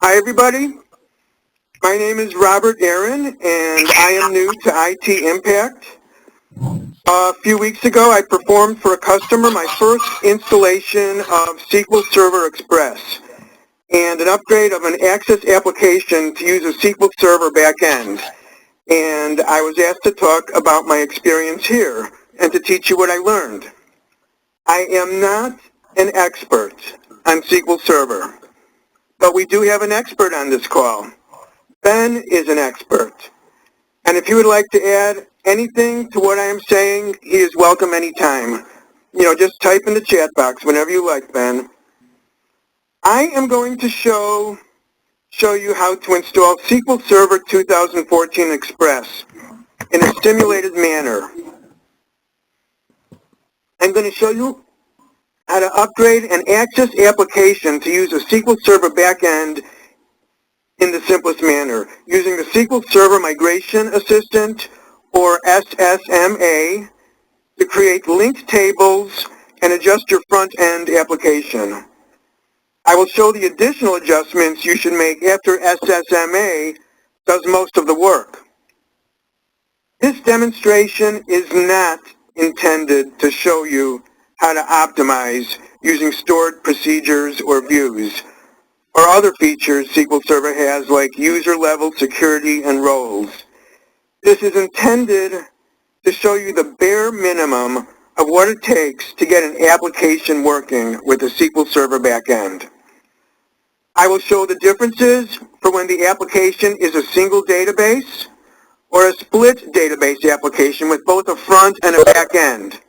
Hi everybody, my name is Robert Aaron and I am new to IT Impact. A few weeks ago I performed for a customer my first installation of SQL Server Express and an upgrade of an Access application to use a SQL Server backend. And I was asked to talk about my experience here and to teach you what I learned. I am not an expert on SQL Server, but we do have an expert on this call. Ben is an expert. And if you would like to add anything to what I am saying, he is welcome anytime. Just type in the chat box whenever you like, Ben. I am going to show you how to install SQL Server 2014 Express in a simulated manner. I'm going to show you how to upgrade an Access application to use a SQL Server backend in the simplest manner, using the SQL Server Migration Assistant, or SSMA, to create linked tables and adjust your front-end application. I will show the additional adjustments you should make after SSMA does most of the work. This demonstration is not intended to show you how to optimize using stored procedures or views, or other features SQL Server has like user-level security and roles. This is intended to show you the bare minimum of what it takes to get an application working with a SQL Server backend. I will show the differences for when the application is a single database or a split database application with both a front and a back end.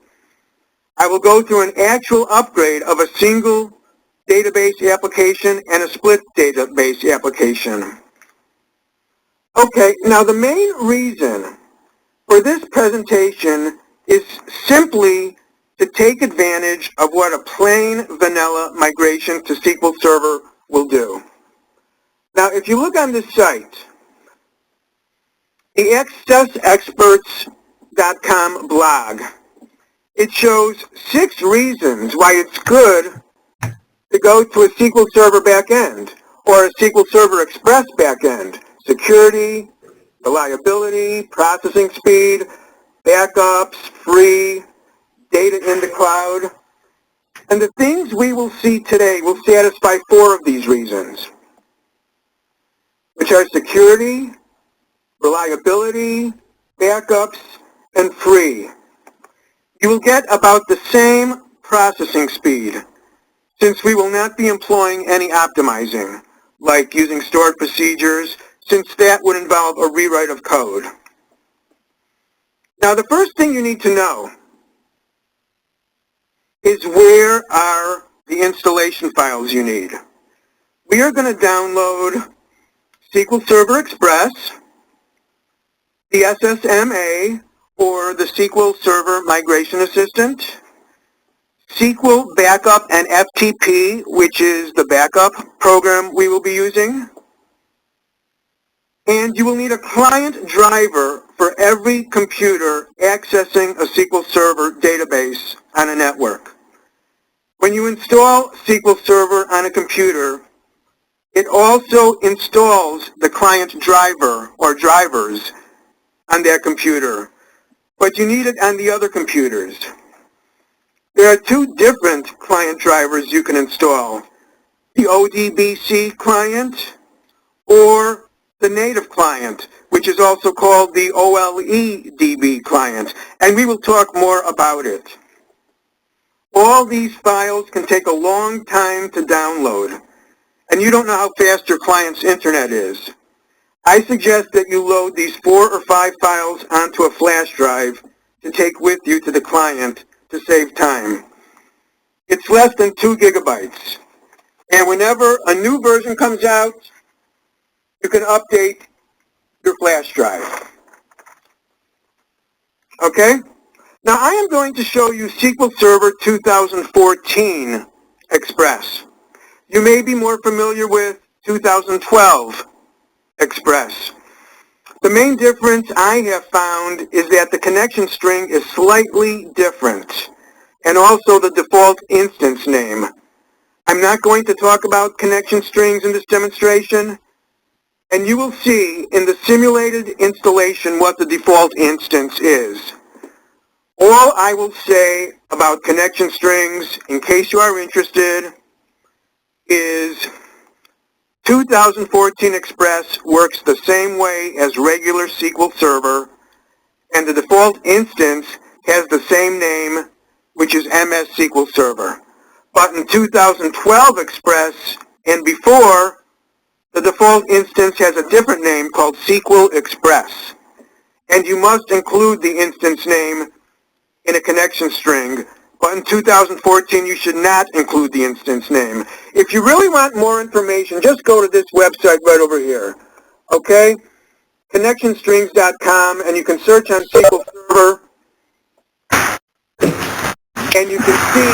I will go through an actual upgrade of a single database application and a split database application. Okay, now the main reason for this presentation is simply to take advantage of what a plain vanilla migration to SQL Server will do. Now, if you look on this site, the AccessExperts.com blog, it shows 6 reasons why it's good to go to a SQL Server backend or a SQL Server Express backend. Security, reliability, processing speed, backups, free, data in the cloud. And the things we will see today will satisfy 4 of these reasons, which are security, reliability, backups, and free. You will get about the same processing speed, since we will not be employing any optimizing, like using stored procedures, since that would involve a rewrite of code. Now, the first thing you need to know is where are the installation files you need. We are going to download SQL Server Express, the SSMA, or the SQL Server Migration Assistant, SQL Backup and FTP, which is the backup program we will be using. And you will need a client driver for every computer accessing a SQL Server database on a network. When you install SQL Server on a computer, it also installs the client driver or drivers on that computer, but you need it on the other computers. There are 2 different client drivers you can install, the ODBC client or the native client, which is also called the OLEDB client, and we will talk more about it. All these files can take a long time to download, and you don't know how fast your client's internet is. I suggest that you load these 4 or 5 files onto a flash drive to take with you to the client to save time. It's less than 2 gigabytes. And whenever a new version comes out, you can update your flash drive. Okay? Now I am going to show you SQL Server 2014 Express. You may be more familiar with 2012 Express. The main difference I have found is that the connection string is slightly different, and also the default instance name. I'm not going to talk about connection strings in this demonstration, and you will see in the simulated installation what the default instance is. All I will say about connection strings, in case you are interested, is 2014 Express works the same way as regular SQL Server, and the default instance has the same name, which is MS SQL Server. But in 2012 Express and before, the default instance has a different name called SQL Express. And you must include the instance name in a connection string. But in 2014, you should not include the instance name. If you really want more information, just go to this website right over here. Okay? connectionstrings.com, and you can search on SQL Server, and you can see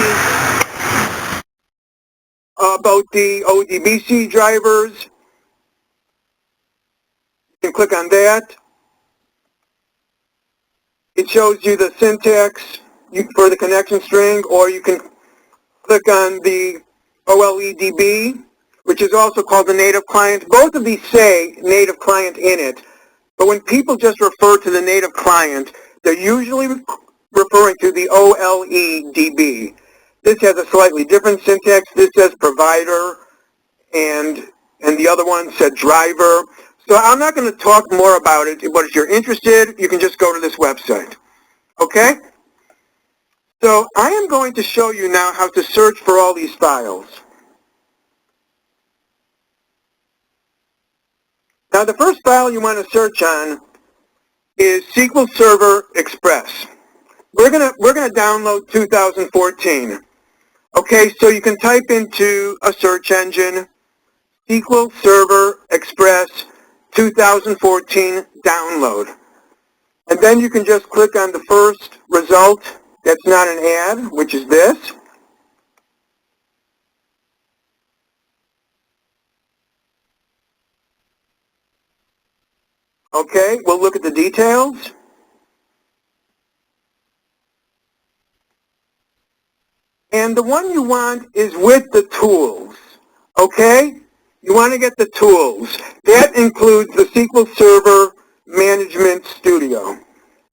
about the ODBC drivers. You can click on that. It shows you the syntax for the connection string, or you can click on the OLEDB, which is also called the native client. Both of these say native client in it, but when people just refer to the native client, they're usually referring to the OLEDB. This has a slightly different syntax. This says provider, and the other one said driver. So I'm not going to talk more about it, but if you're interested, you can just go to this website. Okay? So I am going to show you now how to search for all these files. Now the first file you want to search on is SQL Server Express. We're going to download 2014. Okay, so you can type into a search engine SQL Server Express 2014 download. And then you can just click on the first result that's not an ad, which is this. Okay, we'll look at the details. And the one you want is with the tools. Okay? You want to get the tools. That includes the SQL Server Management Studio.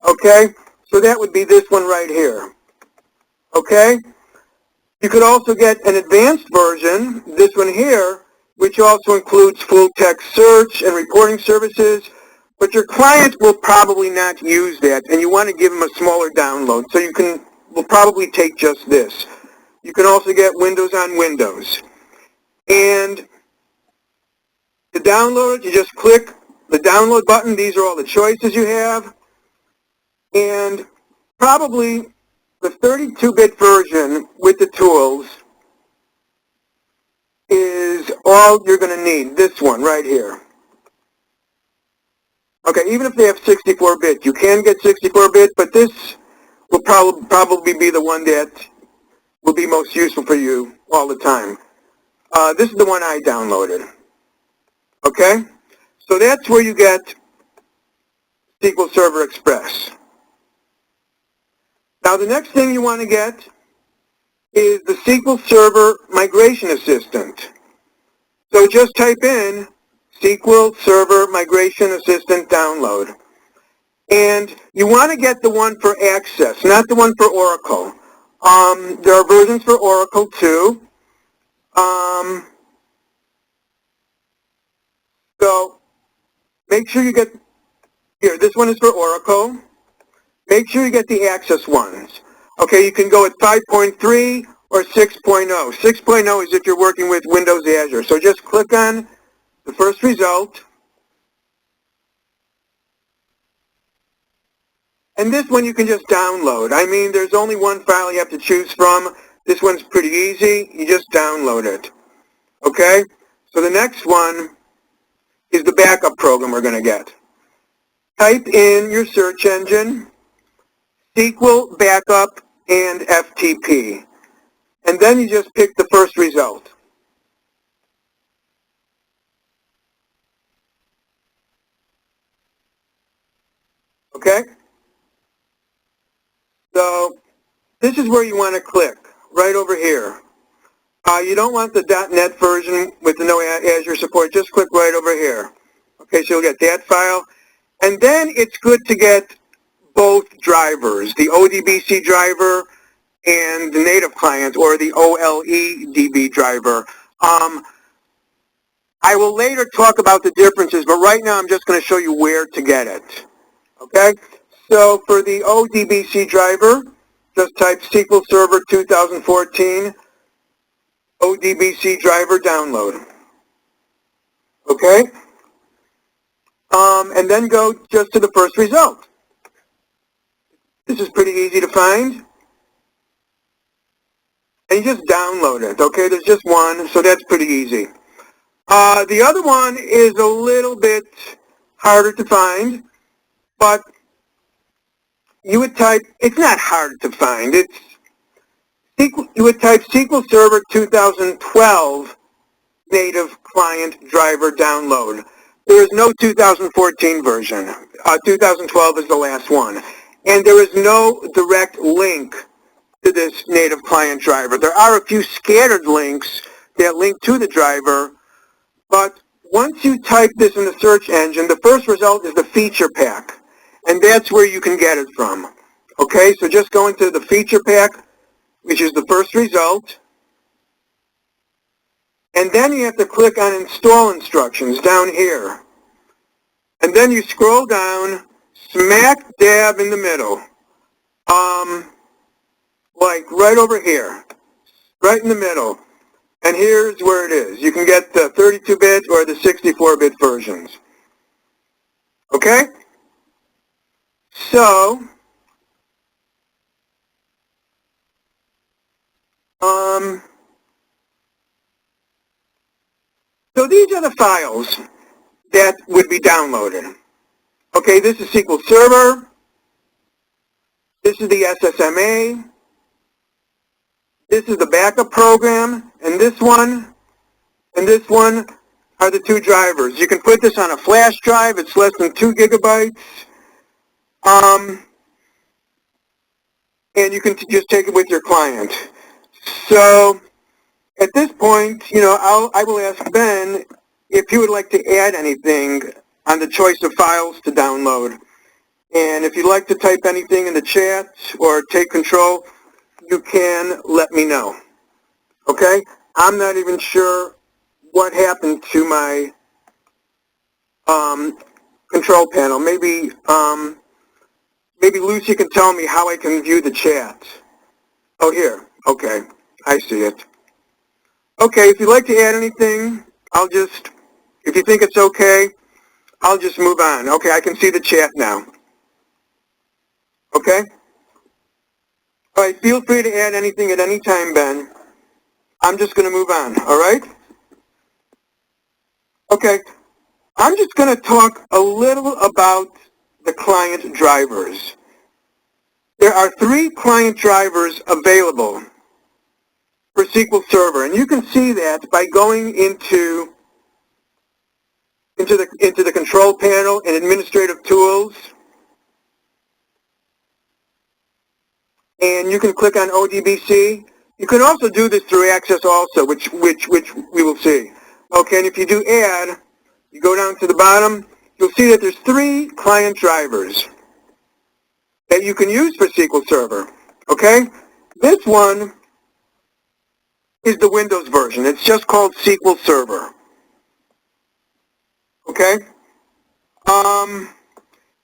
Okay? So that would be this one right here. Okay? You could also get an advanced version, this one here, which also includes full text search and reporting services, but your client will probably not use that, and you want to give them a smaller download, so will probably take just this. You can also get Windows on Windows. And to download it, you just click the download button. These are all the choices you have. And probably the 32-bit version with the tools is all you're going to need, this one right here. Okay, even if they have 64-bit, you can get 64-bit, but this will probably be the one that will be most useful for you all the time. This is the one I downloaded. Okay? So that's where you get SQL Server Express. Now the next thing you want to get is the SQL Server Migration Assistant. So just type in SQL Server Migration Assistant download. And you want to get the one for Access, not the one for Oracle. There are versions for Oracle too. So make sure you get, here, this one is for Oracle. Make sure you get the Access ones. Okay, you can go with 5.3 or 6.0. 6.0 is if you're working with Windows Azure. So just click on the first result. And this one you can just download. I mean, there's only one file you have to choose from. This one's pretty easy. You just download it. Okay? So the next one is the backup program we're going to get. Type in your search engine, SQL Backup and FTP. And then you just pick the first result. Okay? So this is where you want to click, right over here. You don't want the .NET version with the no Azure support. Just click right over here. Okay, so you'll get that file. And then it's good to get both drivers, the ODBC driver and the native client, or the OLEDB driver. I will later talk about the differences, but right now I'm just going to show you where to get it. Okay? So for the ODBC driver, just type SQL Server 2014 ODBC driver download. Okay? And then go just to the first result. This is pretty easy to find. And you just download it. Okay? There's just one, so that's pretty easy. The other one is a little bit harder to find, but you would type, it's not hard to find, you would type SQL Server 2012 native client driver download. There is no 2014 version. 2012 is the last one. And there is no direct link to this native client driver. There are a few scattered links that link to the driver, but once you type this in the search engine, the first result is the feature pack. And that's where you can get it from. Okay, so just go into the feature pack, which is the first result. And then you have to click on install instructions down here. And then you scroll down, smack dab in the middle. Like right over here, right in the middle. And here's where it is. You can get the 32-bit or the 64-bit versions. Okay? So, so these are the files that would be downloaded. Okay, this is SQL Server. This is the SSMA. This is the backup program, and this one are the two drivers. You can put this on a flash drive. It's less than 2 gigabytes. And you can just take it with your client. So at this point, you know, I will ask Ben if he would like to add anything on the choice of files to download. And if you'd like to type anything in the chat or take control, you can let me know. Okay? I'm not even sure what happened to my control panel. Maybe Lucy can tell me how I can view the chat. Oh, here. Okay. I see it. Okay, if you'd like to add anything, if you think it's okay, I'll just move on. Okay, I can see the chat now. Okay? All right, feel free to add anything at any time, Ben. I'm just going to move on, all right? Okay, I'm just going to talk a little about the client drivers. There are 3 client drivers available for SQL Server, and you can see that by going into the control panel and administrative tools, and you can click on ODBC. You can also do this through Access also, which we will see. Okay, and if you do add, you go down to the bottom, you'll see that there's 3 client drivers that you can use for SQL Server. Okay, this one is the Windows version. It's just called SQL Server. Okay,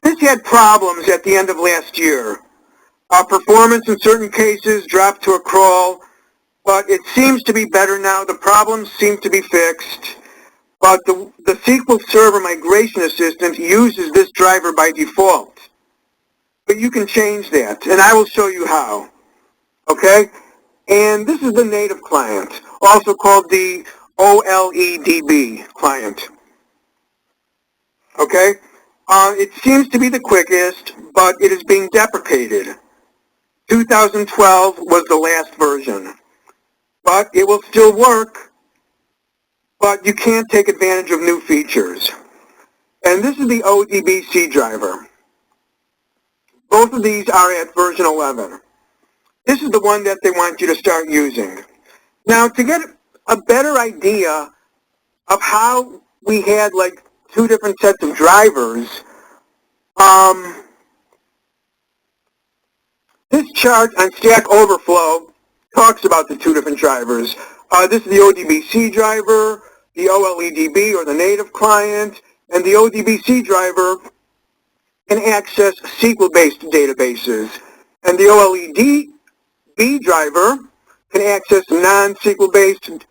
this had problems at the end of last year. Performance in certain cases dropped to a crawl, but it seems to be better now. The problems seem to be fixed, but the SQL Server Migration Assistant uses this driver by default. But you can change that, and I will show you how. Okay? And this is the native client, also called the OLEDB client. Okay? It seems to be the quickest, but it is being deprecated. 2012 was the last version. But it will still work, but you can't take advantage of new features. And this is the ODBC driver. Both of these are at version 11. This is the one that they want you to start using. Now, to get a better idea of how we had like two different sets of drivers, this chart on Stack Overflow talks about the two different drivers. This is the ODBC driver, the OLEDB or the native client, and the ODBC driver can access SQL-based databases. And the OLEDB driver can access non-SQL-based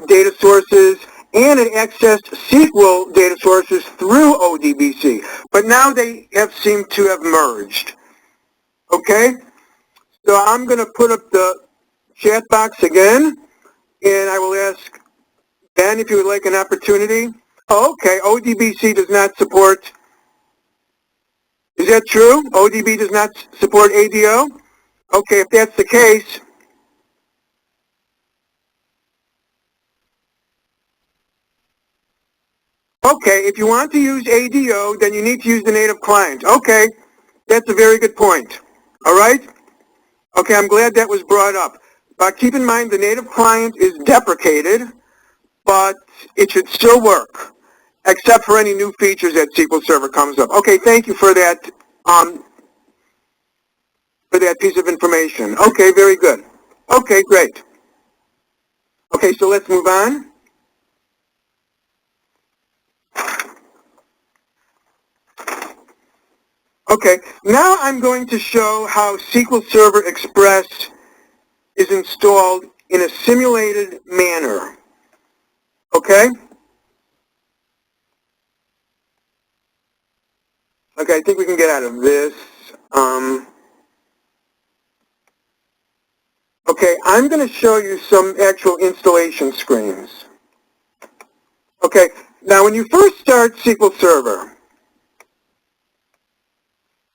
data sources, and it accessed SQL data sources through ODBC. But now they have seemed to have merged. Okay? So I'm going to put up the chat box again, and I will ask Ben if you would like an opportunity. Oh, okay, ODBC does not support, is that true? ODB does not support ADO? Okay, if that's the case, okay, if you want to use ADO, then you need to use the native client. Okay, that's a very good point. All right? Okay, I'm glad that was brought up. Keep in mind the native client is deprecated, but it should still work, except for any new features that SQL Server comes up. Okay, thank you for that piece of information. Okay, very good. Okay, great. Okay, so let's move on. Okay, now I'm going to show how SQL Server Express is installed in a simulated manner. Okay? Okay, I think we can get out of this. Okay, I'm going to show you some actual installation screens. Okay, now when you first start SQL Server,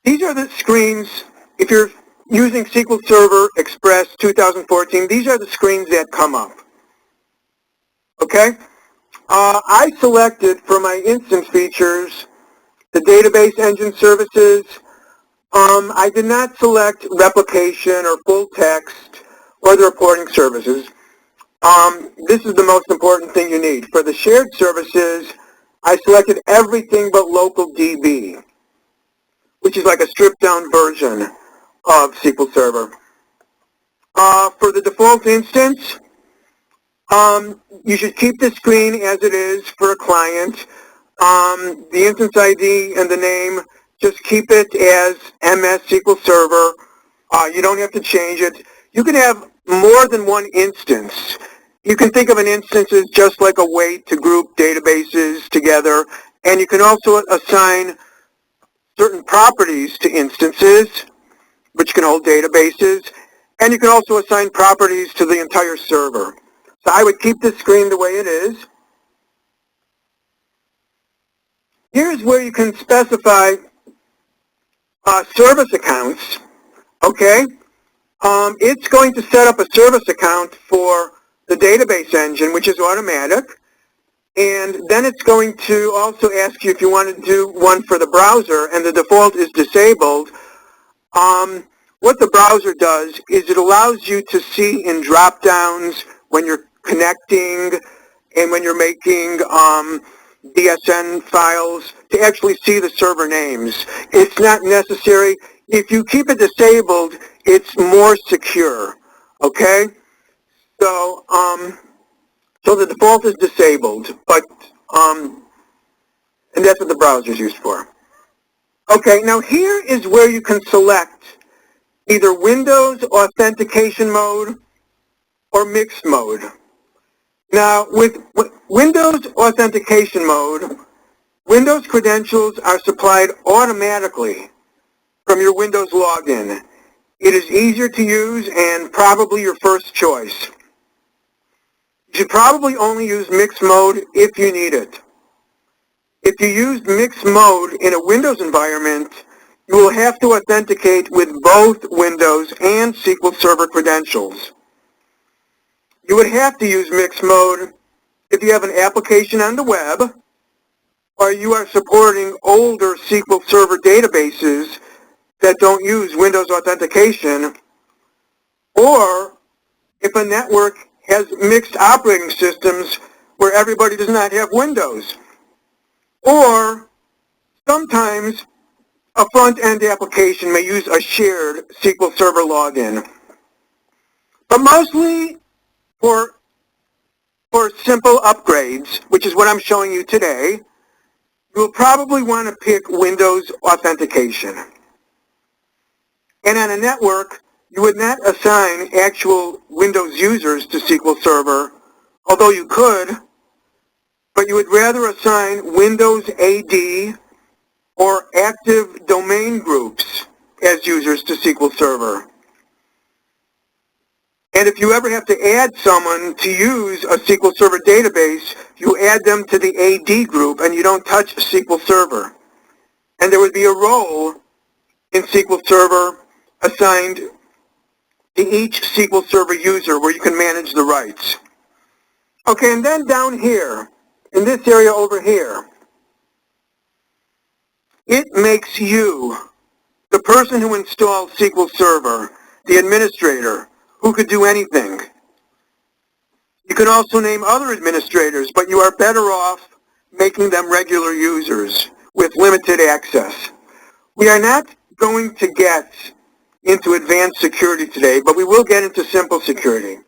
these are the screens, if you're using SQL Server Express 2014, these are the screens that come up. Okay? I selected for my instance features the database engine services. I did not select replication or full text or the reporting services. This is the most important thing you need. For the shared services, I selected everything but local DB, which is like a stripped-down version of SQL Server. For the default instance, you should keep the screen as it is for a client. The instance ID and the name, just keep it as MS SQL Server. You don't have to change it. You can have more than one instance. You can think of an instance as just like a way to group databases together, and you can also assign certain properties to instances, which can hold databases, and you can also assign properties to the entire server. So I would keep this screen the way it is. Here's where you can specify service accounts, okay? It's going to set up a service account for the database engine, which is automatic, and then it's going to also ask you if you want to do one for the browser, and the default is disabled. What the browser does is it allows you to see in drop-downs when you're connecting and when you're making DSN files to actually see the server names. It's not necessary. If you keep it disabled, it's more secure, okay? So, so the default is disabled, but, and that's what the browser is used for. Okay, now here is where you can select either Windows authentication mode or mixed mode. Now, with Windows authentication mode, Windows credentials are supplied automatically from your Windows login. It is easier to use and probably your first choice. You should probably only use mixed mode if you need it. If you use mixed mode in a Windows environment, you will have to authenticate with both Windows and SQL Server credentials. You would have to use mixed mode if you have an application on the web or you are supporting older SQL Server databases that don't use Windows authentication, or if a network has mixed operating systems where everybody does not have Windows. Or sometimes a front-end application may use a shared SQL Server login. But mostly for simple upgrades, which is what I'm showing you today, you'll probably want to pick Windows authentication. And on a network, you would not assign actual Windows users to SQL Server, although you could, but you would rather assign Windows AD or active domain groups as users to SQL Server. And if you ever have to add someone to use a SQL Server database, you add them to the AD group and you don't touch SQL Server. And there would be a role in SQL Server assigned to each SQL Server user where you can manage the rights. Okay, and then down here, in this area over here, it makes you, the person who installs SQL Server, the administrator, who could do anything. You can also name other administrators, but you are better off making them regular users with limited access. We are not going to get into advanced security today, but we will get into simple security.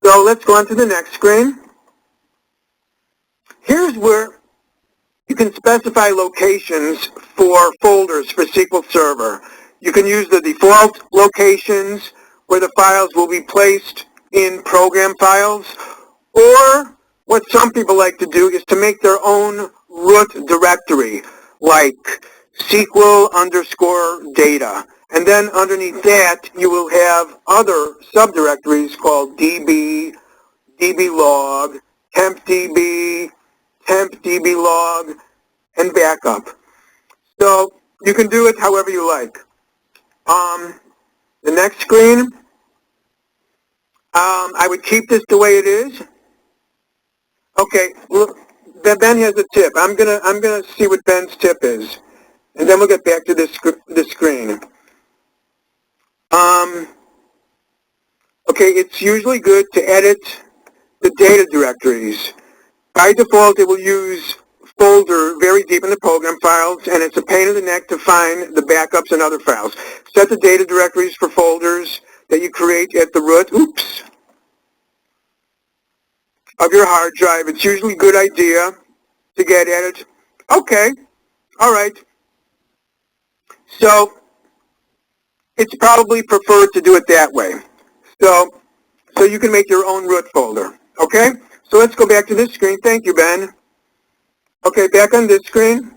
So let's go on to the next screen. Here's where you can specify locations for folders for SQL Server. You can use the default locations where the files will be placed in program files, or what some people like to do is to make their own root directory, like SQL_data. And then underneath that, you will have other subdirectories called DB, DBlog, tempdb, tempdblog, and backup. So you can do it however you like. The next screen, I would keep this the way it is. Okay, look, Ben has a tip. I'm gonna see what Ben's tip is, and then we'll get back to this screen. Okay, it's usually good to edit the data directories. By default, it will use folder very deep in the program files, and it's a pain in the neck to find the backups and other files. Set the data directories for folders that you create at the root, of your hard drive. It's usually a good idea to get at it. Okay, all right. So it's probably preferred to do it that way. So you can make your own root folder. Okay? So let's go back to this screen. Thank you, Ben. Okay, back on this screen.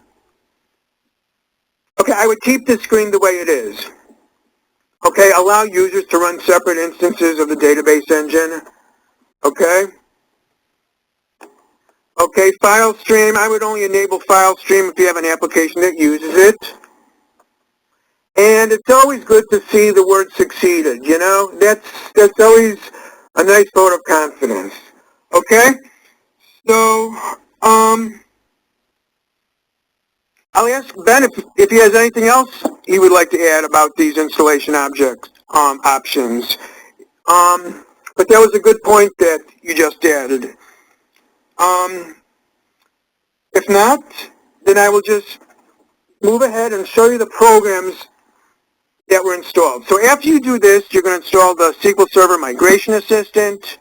Okay, I would keep this screen the way it is. Okay, allow users to run separate instances of the database engine. Okay? Okay, file stream. I would only enable file stream if you have an application that uses it. And it's always good to see the word succeeded, you know? That's always a nice vote of confidence. Okay? So, I'll ask Ben if he has anything else he would like to add about these installation object options. But that was a good point that you just added. If not, then I will just move ahead and show you the programs that were installed. So after you do this, you're going to install the SQL Server Migration Assistant,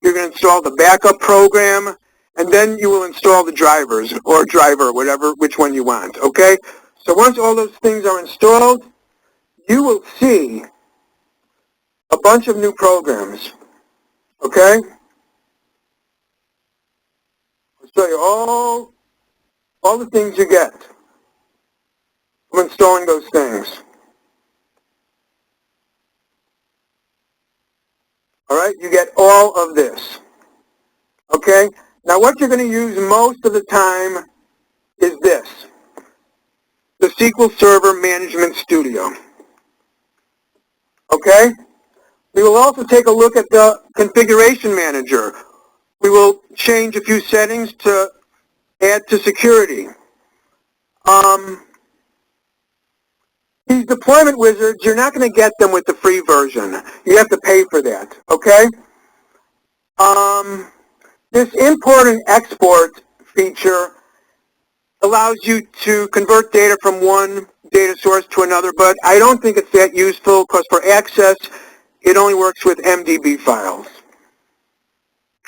you're going to install the backup program, and then you will install the drivers, or driver, which one you want, okay? So once all those things are installed, you will see a bunch of new programs, okay? I'll show you all the things you get from installing those things. All right, you get all of this. Okay? Now what you're going to use most of the time is this, the SQL Server Management Studio. Okay? We will also take a look at the Configuration Manager. We will change a few settings to add to security. These deployment wizards, you're not going to get them with the free version. You have to pay for that, okay? This import and export feature allows you to convert data from one data source to another, but I don't think it's that useful because for Access, it only works with MDB files.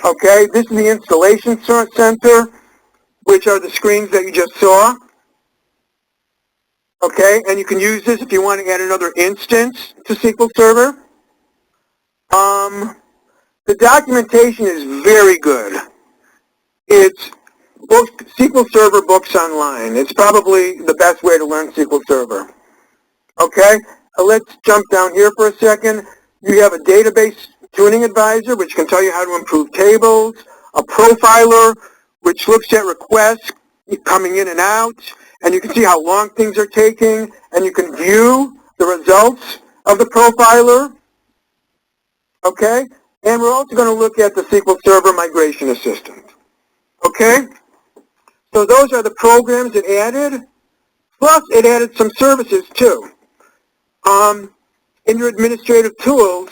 Okay, this is the installation center, which are the screens that you just saw. Okay, and you can use this if you want to add another instance to SQL Server. The documentation is very good. It's SQL Server Books Online. It's probably the best way to learn SQL Server. Okay, let's jump down here for a second. You have a database tuning advisor, which can tell you how to improve tables, a profiler, which looks at requests coming in and out, and you can see how long things are taking, and you can view the results of the profiler. Okay, and we're also going to look at the SQL Server Migration Assistant. Okay, so those are the programs it added, plus it added some services too. In your administrative tools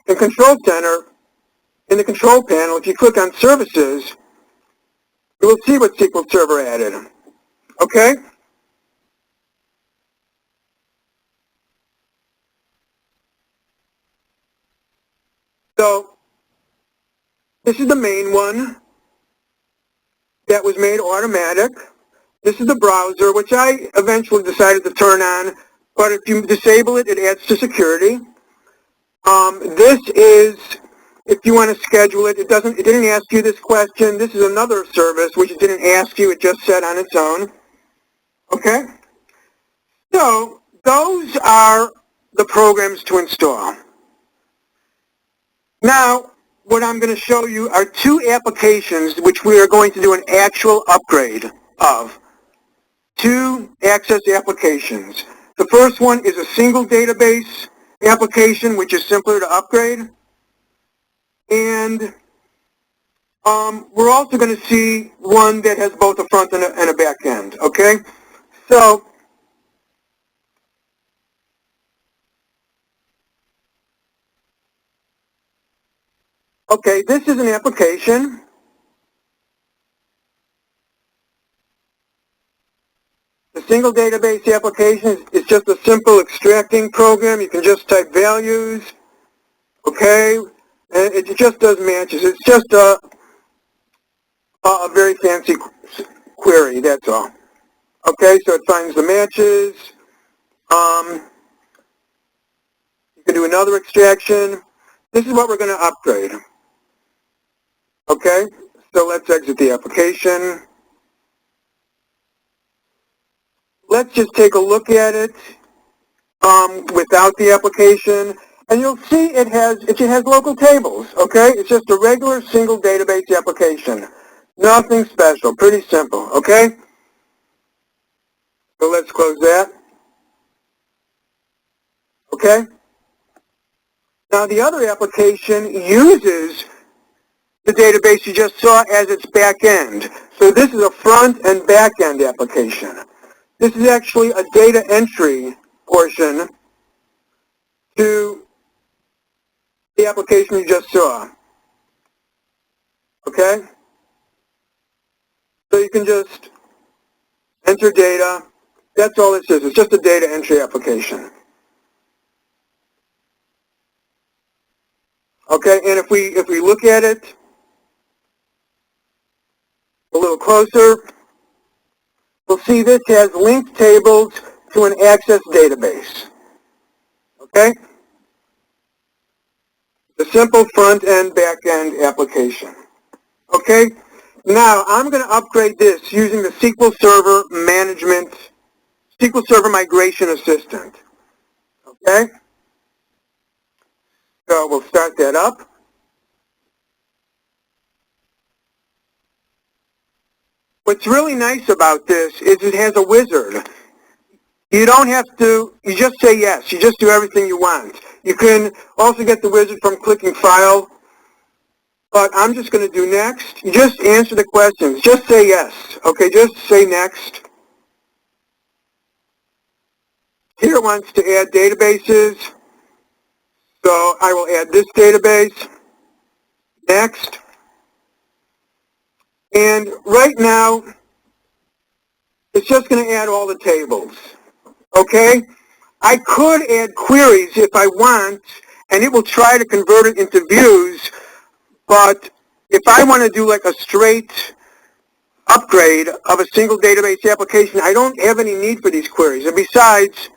and control center, in the control panel, if you click on services, you will see what SQL Server added. Okay? So, this is the main one that was made automatic. This is the browser, which I eventually decided to turn on, but if you disable it, it adds to security. This is, if you want to schedule it, it didn't ask you this question. This is another service which it didn't ask you, it just said on its own. Okay? So, those are the programs to install. Now, what I'm going to show you are two applications which we are going to do an actual upgrade of. Two Access applications. The first one is a single database application, which is simpler to upgrade. And we're also going to see one that has both a front and a back end. Okay? So, okay, this is an application. The single database application is just a simple extracting program. You can just type values, okay, and it just does matches. It's just a very fancy query, that's all. Okay, so it finds the matches. You can do another extraction. This is what we're going to upgrade. Okay, so let's exit the application. Let's just take a look at it without the application, and you'll see it has local tables. Okay, it's just a regular single database application. Nothing special, pretty simple. Okay, so let's close that. Okay. Now the other application uses the database you just saw as its back end. So this is a front and back end application. This is actually a data entry portion to the application you just saw. Okay? So you can just enter data. That's all this is. It's just a data entry application. Okay, and if we look at it a little closer, we'll see this has linked tables to an Access database. Okay? The simple front-end, back-end application. Okay? Now, I'm going to upgrade this using the SQL Server Migration Assistant. Okay? So we'll start that up. What's really nice about this is it has a wizard. You don't have to, you just say yes. You just do everything you want. You can also get the wizard from clicking File, but I'm just going to do Next. You just answer the questions. Just say yes. Okay, just say Next. Here it wants to add databases, so I will add this database. Next. And right now, it's just going to add all the tables. Okay? I could add queries if I want, and it will try to convert it into views, but if I want to do like a straight upgrade of a single database application, I don't have any need for these queries. And besides,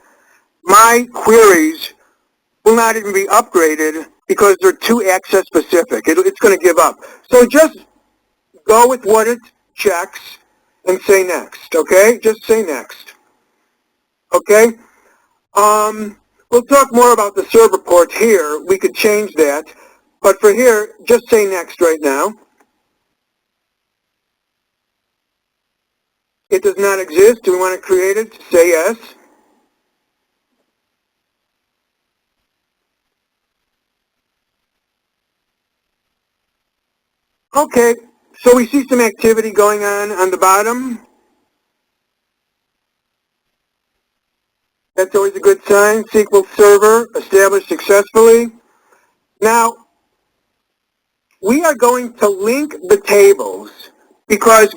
my queries will not even be upgraded because they're too access specific. It's going to give up. So just go with what it checks and say next, okay? Just say next, okay? We'll talk more about the server port here. We could change that. But for here, just say next right now. It does not exist. Do we want to create it? Say yes. Okay, so we see some activity going on the bottom. That's always a good sign. SQL Server established successfully. Now, we are going to link the tables because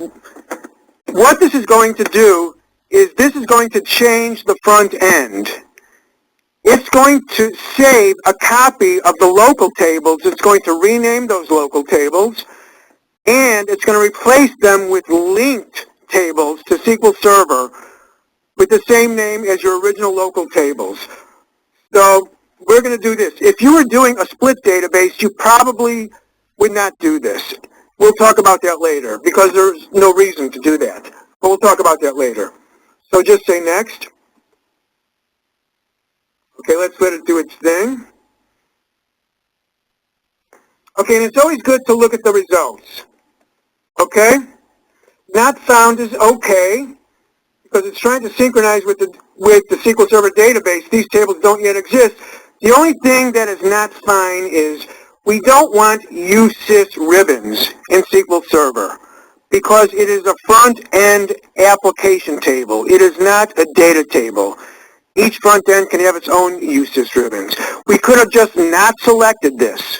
what this is going to do is this is going to change the front end. It's going to save a copy of the local tables. It's going to rename those local tables, and it's going to replace them with linked tables to SQL Server with the same name as your original local tables. So we're going to do this. If you were doing a split database, you probably would not do this. We'll talk about that later because there's no reason to do that. But we'll talk about that later. So just say next. Okay, let's let it do its thing. Okay, and it's always good to look at the results. Okay? Not found is okay because it's trying to synchronize with the SQL Server database. These tables don't yet exist. The only thing that is not fine is we don't want USys ribbons in SQL Server because it is a front-end application table. It is not a data table. Each front end can have its own USys ribbons. We could have just not selected this,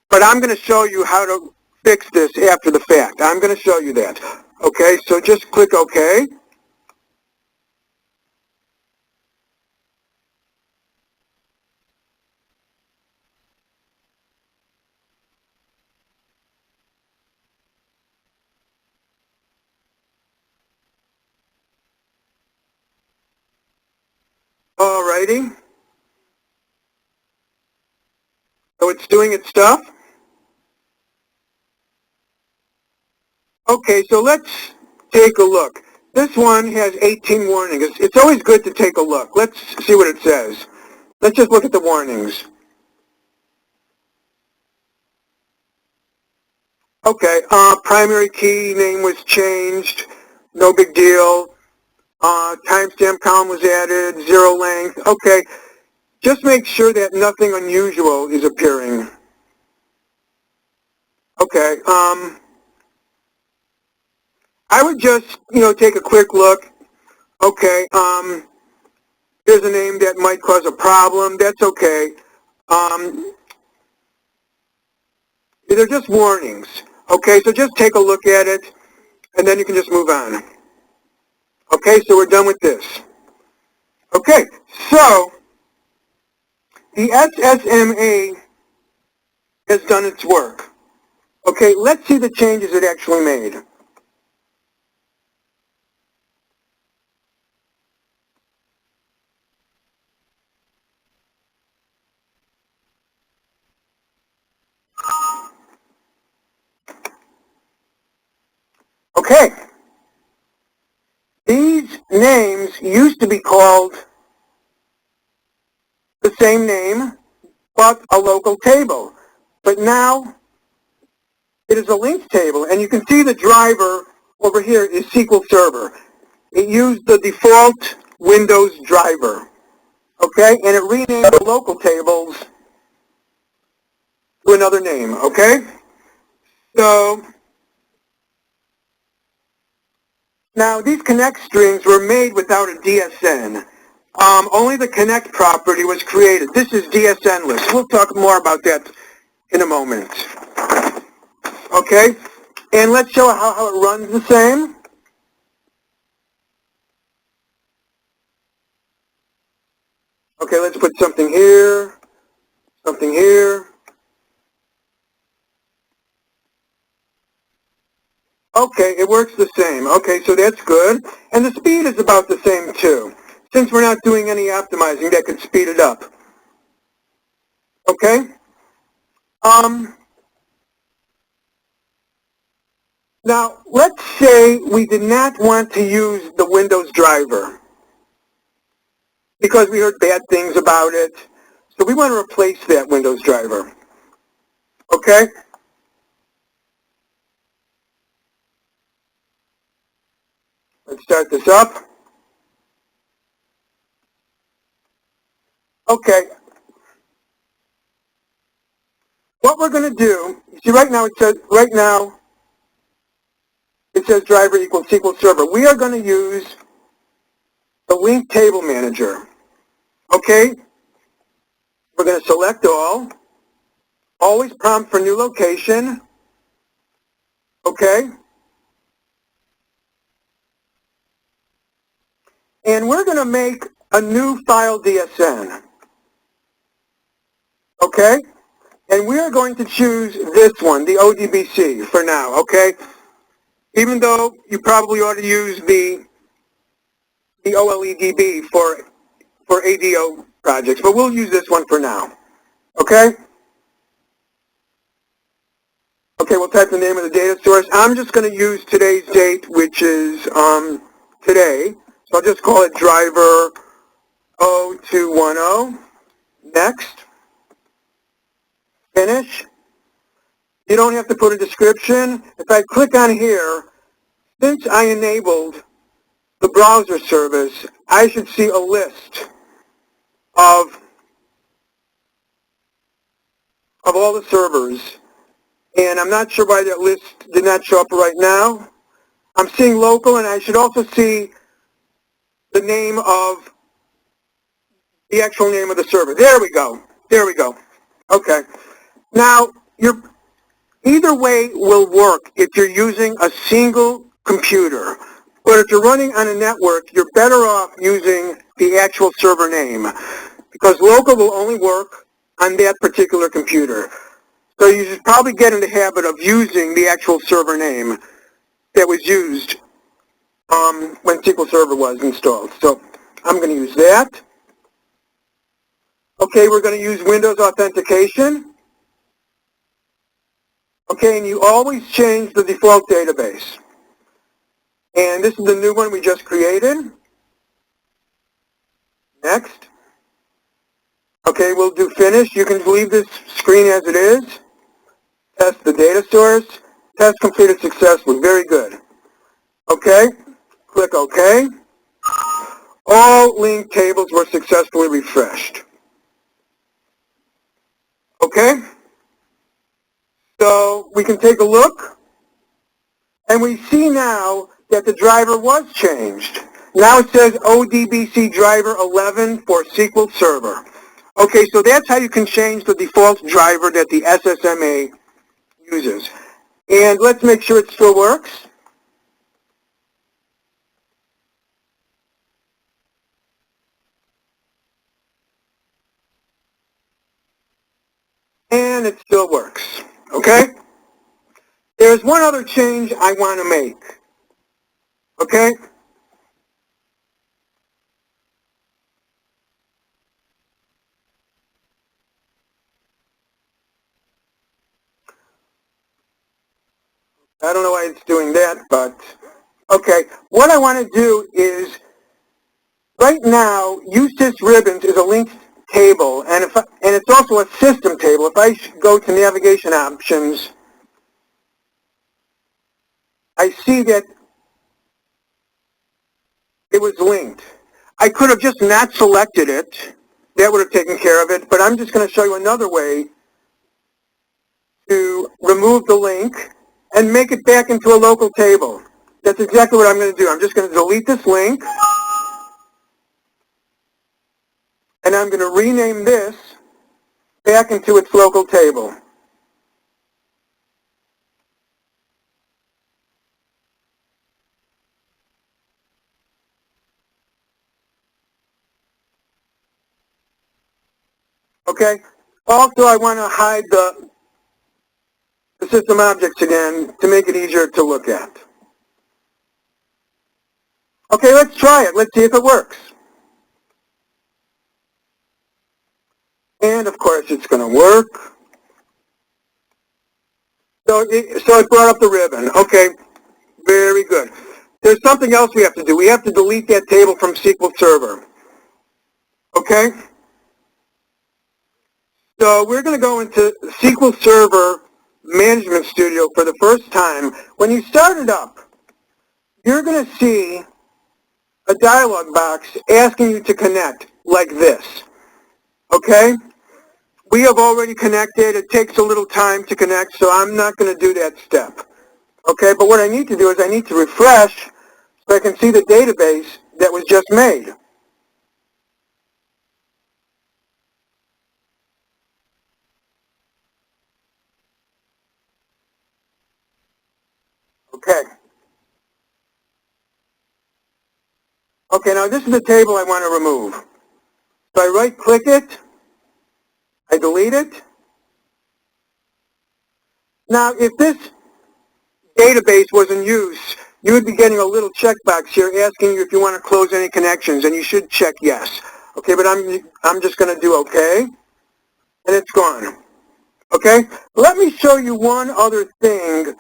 but I'm going to show you how to fix this after the fact. I'm going to show you that. Okay, so just click OK. Alrighty. So it's doing its stuff. Okay, so let's take a look. This one has 18 warnings. It's always good to take a look. Let's see what it says. Let's just look at the warnings. Okay, primary key name was changed. No big deal. Timestamp column was added. 0 length. Okay, just make sure that nothing unusual is appearing. Okay, I would just, take a quick look. Okay, there's a name that might cause a problem. That's okay. They're just warnings. Okay, so just take a look at it, and then you can just move on. Okay, so we're done with this. Okay, so the SSMA has done its work. Okay, let's see the changes it actually made. Okay, these names used to be called the same name, but a local table. But now it is a linked table, and you can see the driver over here is SQL Server. It used the default Windows driver, okay, and it renamed the local tables to another name, okay? So now these connect strings were made without a DSN. Only the connect property was created. This is DSN-less. We'll talk more about that in a moment. Okay? And let's show how it runs the same. Okay, let's put something here, something here. Okay, it works the same. Okay, so that's good. And the speed is about the same too. Since we're not doing any optimizing, that could speed it up. Okay? Now, let's say we did not want to use the Windows driver because we heard bad things about it. So we want to replace that Windows driver. Okay? Let's start this up. Okay. What we're going to do, you see right now it says driver equals SQL Server. We are going to use the link table manager. Okay? We're going to select all. Always prompt for new location. Okay? And we're going to make a new file DSN. Okay? And we are going to choose this one, the ODBC, for now, okay? Even though you probably ought to use the OLEDB for ADO projects, but we'll use this one for now, okay? Okay, we'll type the name of the data source. I'm just going to use today's date, which is today. So I'll just call it driver 0210. Next. Finish. You don't have to put a description. If I click on here, since I enabled the browser service, I should see a list of all the servers. And I'm not sure why that list did not show up right now. I'm seeing local, and I should also see the name of the actual name of the server. There we go. There we go. Okay. Now, either way will work if you're using a single computer. But if you're running on a network, you're better off using the actual server name because local will only work on that particular computer. So you should probably get in the habit of using the actual server name that was used when SQL Server was installed. So I'm going to use that. Okay, we're going to use Windows Authentication. Okay, and you always change the default database. And this is the new one we just created. Next. Okay, we'll do finish. You can leave this screen as it is. Test the data source. Test completed successfully. Very good. Okay. Click OK. All linked tables were successfully refreshed. Okay? So we can take a look. And we see now that the driver was changed. Now it says ODBC driver 11 for SQL Server. Okay, so that's how you can change the default driver that the SSMA uses. And let's make sure it still works. And it still works. Okay? There's one other change I want to make. Okay? I don't know why it's doing that, but okay. What I want to do is, right now, use ribbons is a linked table, and it's also a system table. If I go to navigation options, I see that it was linked. I could have just not selected it. That would have taken care of it, but I'm just going to show you another way to remove the link and make it back into a local table. That's exactly what I'm going to do. I'm just going to delete this link, and I'm going to rename this back into its local table. Okay? Also, I want to hide the system objects again to make it easier to look at. Okay, let's try it. Let's see if it works. And of course, it's going to work. So it brought up the ribbon. Okay, very good. There's something else we have to do. We have to delete that table from SQL Server. Okay? So we're going to go into SQL Server Management Studio for the first time. When you start it up, you're going to see a dialog box asking you to connect like this. Okay? We have already connected. It takes a little time to connect, so I'm not going to do that step. Okay, but what I need to do is I need to refresh so I can see the database that was just made. Okay. Okay, now this is the table I want to remove. So I right-click it, I delete it. Now, if this database was in use, you would be getting a little checkbox here asking you if you want to close any connections, and you should check yes. Okay, but I'm just going to do okay, and it's gone. Okay, let me show you one other thing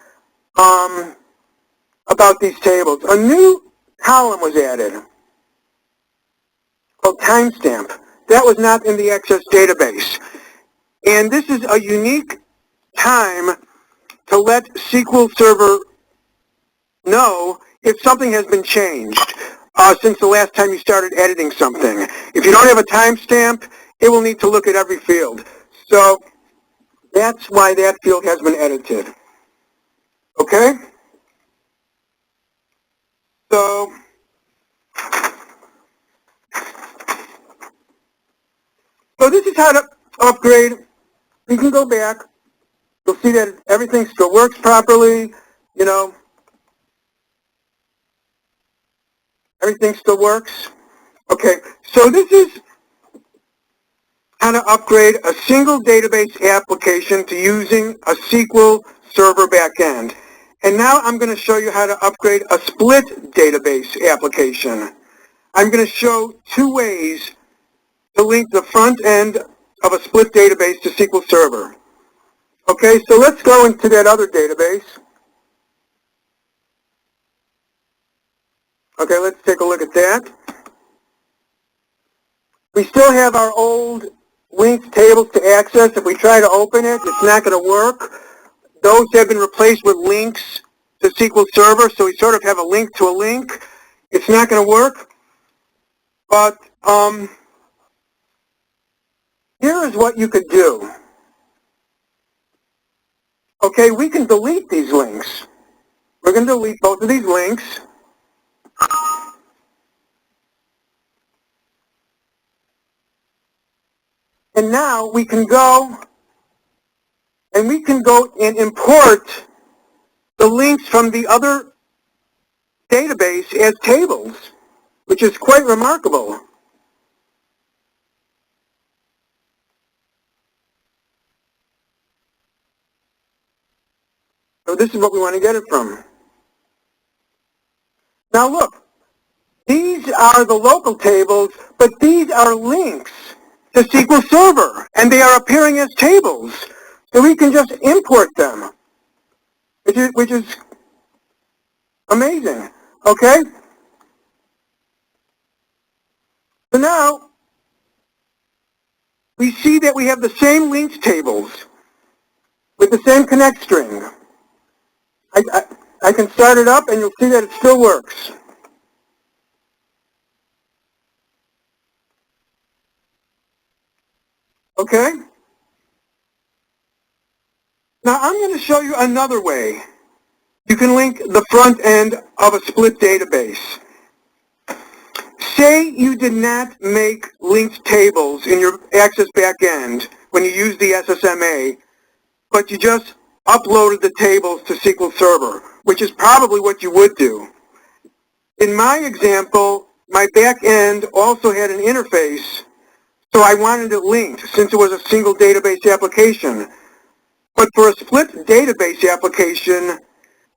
about these tables. A new column was added called timestamp. That was not in the Access database. And this is a unique time to let SQL Server know if something has been changed since the last time you started editing something. If you don't have a timestamp, it will need to look at every field. So that's why that field has been edited. Okay? So this is how to upgrade. You can go back. You'll see that everything still works properly. You know, everything still works. Okay, so this is how to upgrade a single database application to using a SQL Server backend. And now I'm going to show you how to upgrade a split database application. I'm going to show two ways to link the front end of a split database to SQL Server. Okay, so let's go into that other database. Okay, let's take a look at that. We still have our old linked tables to access. If we try to open it, it's not going to work. Those have been replaced with links to SQL Server, so we sort of have a link to a link. It's not going to work. But here is what you could do. Okay, we can delete these links. We're going to delete both of these links. And now we can go and import the links from the other database as tables, which is quite remarkable. So this is what we want to get it from. Now look, these are the local tables, but these are links to SQL Server, and they are appearing as tables. So we can just import them, which is amazing, okay? So now, we see that we have the same links tables with the same connect string. I can start it up, and you'll see that it still works. Okay? Now I'm going to show you another way you can link the front end of a split database. Say you did not make linked tables in your Access backend when you used the SSMA, but you just uploaded the tables to SQL Server, which is probably what you would do. In my example, my backend also had an interface So I wanted it linked since it was a single database application. But for a split database application,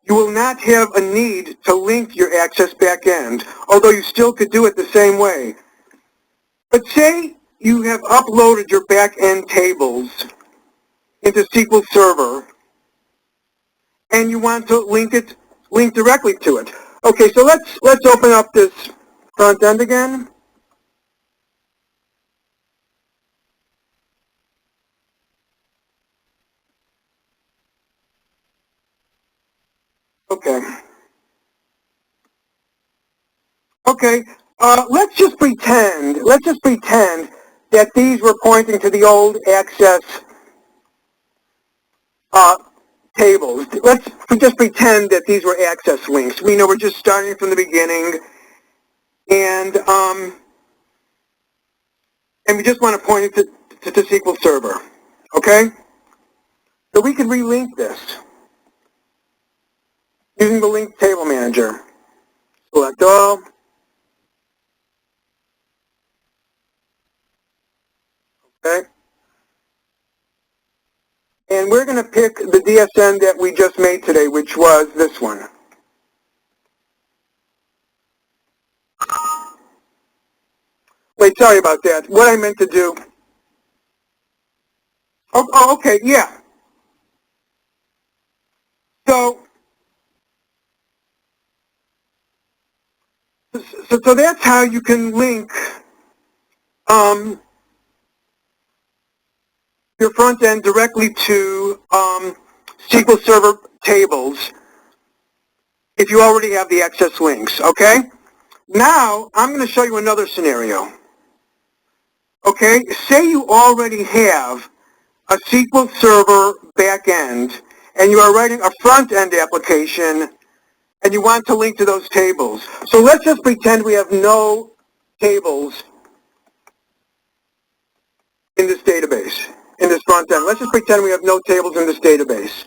you will not have a need to link your Access backend, although you still could do it the same way. But say you have uploaded your backend tables into SQL Server, and you want to link directly to it. Okay, so let's open up this front end again. Okay. Okay. Let's just pretend that these were pointing to the old Access tables. Let's just pretend that these were Access links. We know we're just starting from the beginning, and we just want to point it to SQL Server. Okay? So we can relink this using the link table manager. Select all. Okay? And we're going to pick the DSN that we just made today, which was this one. Wait, sorry about that. What I meant to do... Oh, okay, yeah. So that's how you can link your front end directly to SQL Server tables if you already have the Access links, okay? Now, I'm going to show you another scenario. Okay, say you already have a SQL Server backend and you are writing a front-end application and you want to link to those tables. So let's just pretend we have no tables in this database, in this front end. Let's just pretend we have no tables in this database.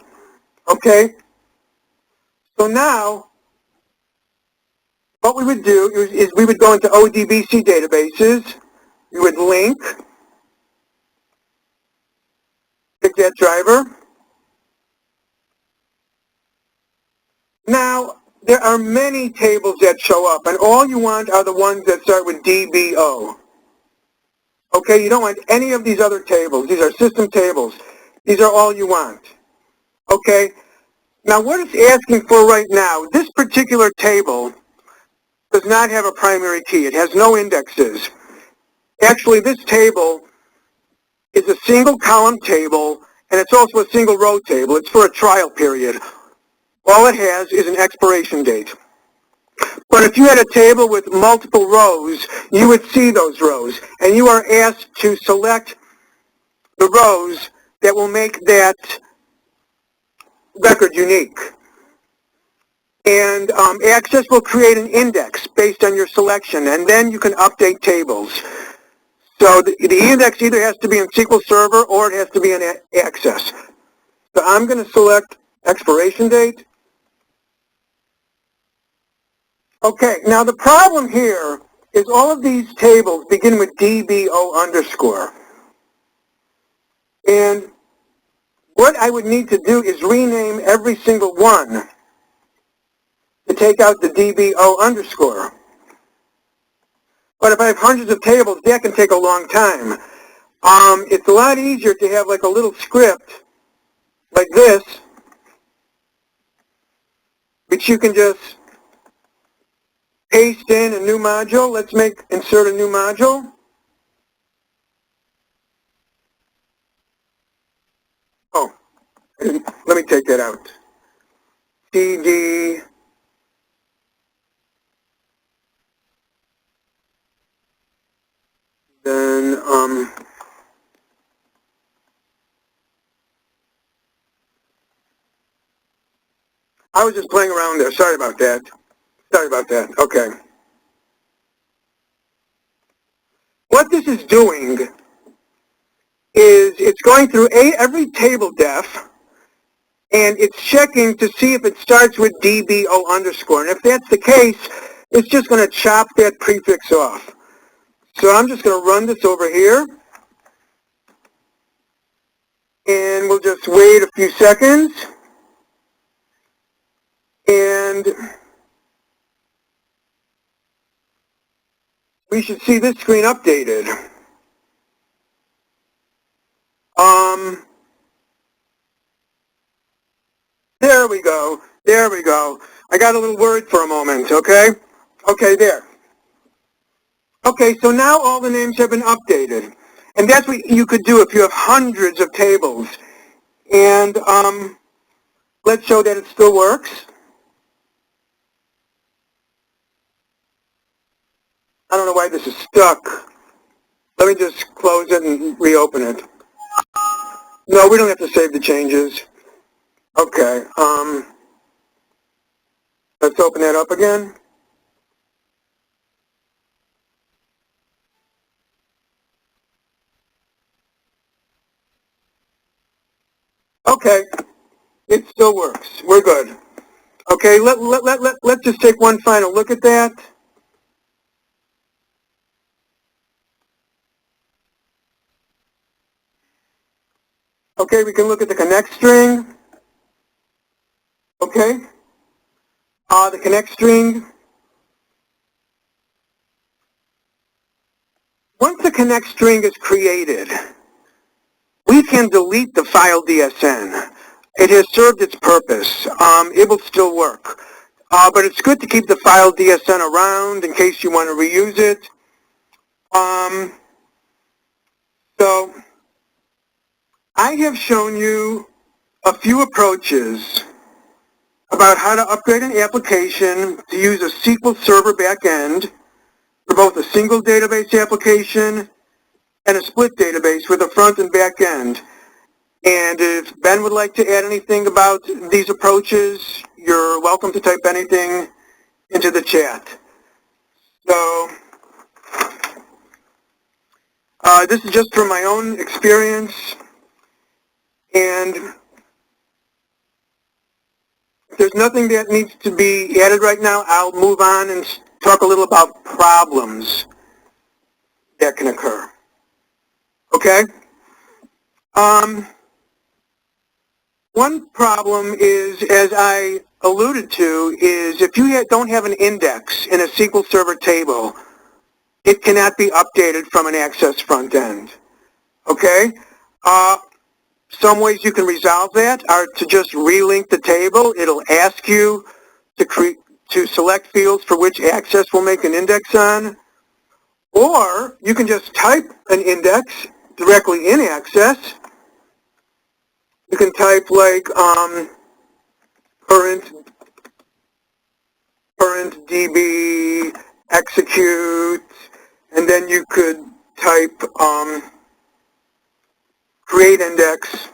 Okay? So now, what we would do is we would go into ODBC databases, we would link, pick that driver. Now, there are many tables that show up, and all you want are the ones that start with DBO. Okay, you don't want any of these other tables. These are system tables. These are all you want. Okay, now what it's asking for right now, this particular table does not have a primary key. It has no indexes. Actually, this table is a single column table, and it's also a single row table. It's for a trial period. All it has is an expiration date. But if you had a table with multiple rows, you would see those rows, and you are asked to select the rows that will make that record unique. And Access will create an index based on your selection, and then you can update tables. So the index either has to be in SQL Server or it has to be in Access. So I'm going to select expiration date. Okay, now the problem here is all of these tables begin with DBO underscore. And what I would need to do is rename every single one to take out the DBO underscore. But if I have hundreds of tables, that can take a long time. It's a lot easier to have like a little script like this, which you can just paste in a new module. Let's insert a new module. Oh, let me take that out. CD then I was just playing around there. Sorry about that. Okay. What this is doing is it's going through every table def, and it's checking to see if it starts with DBO underscore. And if that's the case, it's just going to chop that prefix off. So I'm just going to run this over here. we'll just wait a few seconds, and we should see this screen updated. There we go. There we go. I got a little worried for a moment, okay? Okay, there. Okay, so now all the names have been updated. And that's what you could do if you have hundreds of tables. And let's show that it still works. I don't know why this is stuck. Let me just close it and reopen it. No, we don't have to save the changes. Okay, let's open that up again. Okay, it still works. We're good. Okay, let's just take one final look at that. Okay, we can look at the connect string. Okay, the connect string. Once the connect string is created, we can delete the file DSN. It has served its purpose. It will still work. But it's good to keep the file DSN around in case you want to reuse it. So I have shown you a few approaches about how to upgrade an application to use a SQL Server backend for both a single database application and a split database with a front and back end. And if Ben would like to add anything about these approaches, you're welcome to type anything into the chat. So this is just from my own experience, and there's nothing that needs to be added right now. I'll move on and talk a little about problems that can occur. Okay? One problem is, as I alluded to, is if you don't have an index in a SQL Server table, it cannot be updated from an Access front end. Okay? Some ways you can resolve that are to just relink the table. It'll ask you to select fields for which Access will make an index on. Or you can just type an index directly in Access. You can type like current DB execute, and then you could type create index,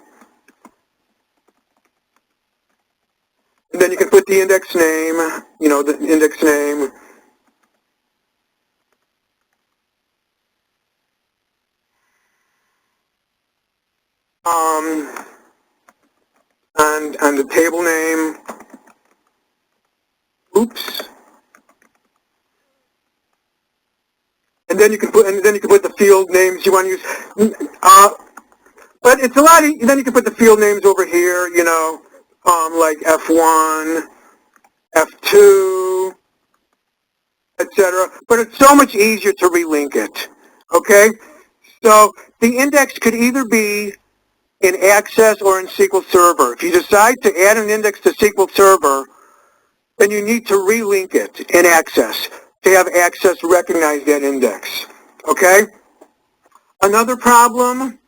and then you can put the index name, the index name. And the table name. Oops. And then you can put the field names you want to use. But it's a lot. Then you can put the field names over here. Like F1, F2, etc. But it's so much easier to relink it. Okay. So the index could either be in Access or in SQL Server. If you decide to add an index to SQL Server, then you need to relink it in Access to have Access recognize that index. Okay? Another problem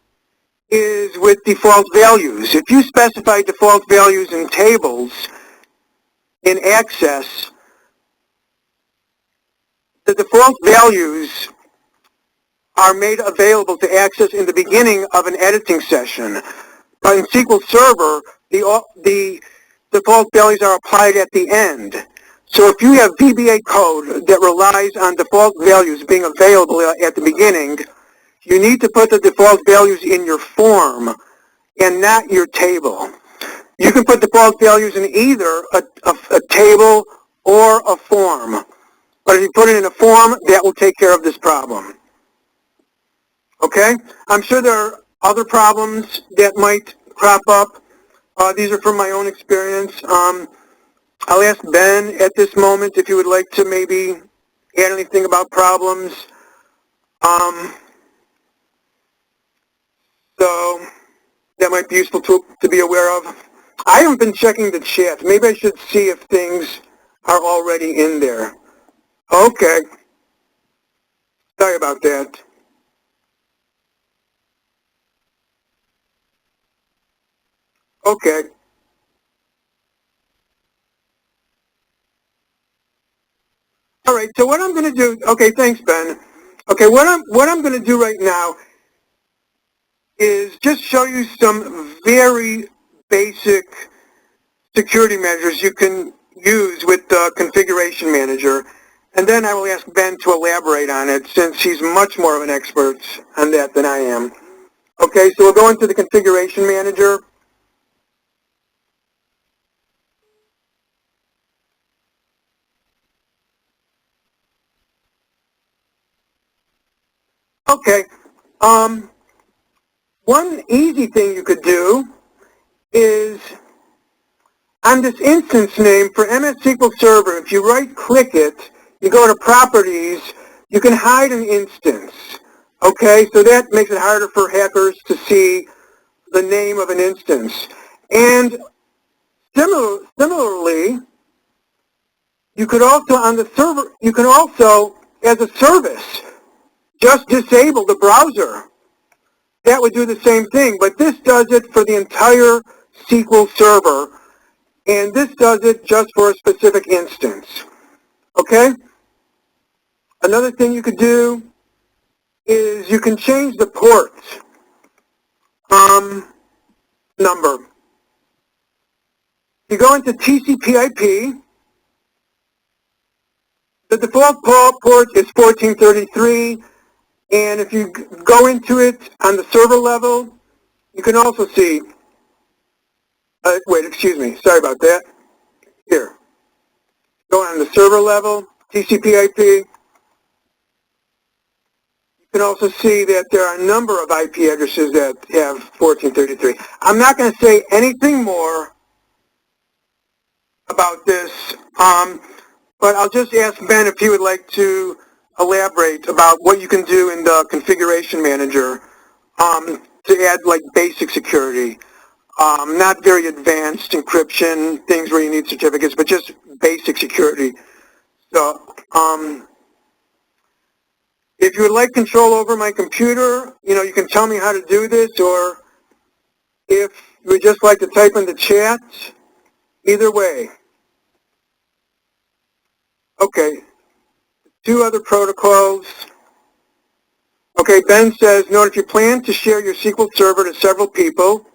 is with default values. If you specify default values in tables in Access, the default values are made available to Access in the beginning of an editing session. But in SQL Server, the default values are applied at the end. So if you have VBA code that relies on default values being available at the beginning, you need to put the default values in your form and not your table. You can put default values in either a table or a form. But if you put it in a form, that will take care of this problem. Okay? I'm sure there are other problems that might crop up. These are from my own experience. I'll ask Ben at this moment if you would like to maybe add anything about problems. So that might be useful to be aware of. I haven't been checking the chat. Maybe I should see if things are already in there. Okay. Sorry about that. Okay. All right. So what I'm going to do, okay, thanks, Ben. Okay, what I'm going to do right now is just show you some very basic security measures you can use with the Configuration Manager, and then I will ask Ben to elaborate on it since he's much more of an expert on that than I am. Okay, so we'll go into the Configuration Manager. Okay, one easy thing you could do is on this instance name for MS SQL Server, if you right-click it, you go to Properties, you can hide an instance. Okay, so that makes it harder for hackers to see the name of an instance. And similarly, you could also on the server, you can also, as a service, just disable the browser. That would do the same thing, but this does it for the entire SQL Server, and this does it just for a specific instance. Okay? Another thing you could do is you can change the port number. You go into TCP/IP. The default port is 1433, and if you go into it on the server level, you can also see, wait, excuse me, sorry about that. Here, go on the server level, TCP/IP. You can also see that there are a number of IP addresses that have 1433. I'm not going to say anything more about this, but I'll just ask Ben if he would like to elaborate about what you can do in the Configuration Manager to add like basic security. Not very advanced encryption, things where you need certificates, but just basic security. So, if you would like control over my computer, you can tell me how to do this, or if you would just like to type in the chat, either way. Okay, two other protocols. Okay, Ben says, note if you plan to share your SQL Server to several people,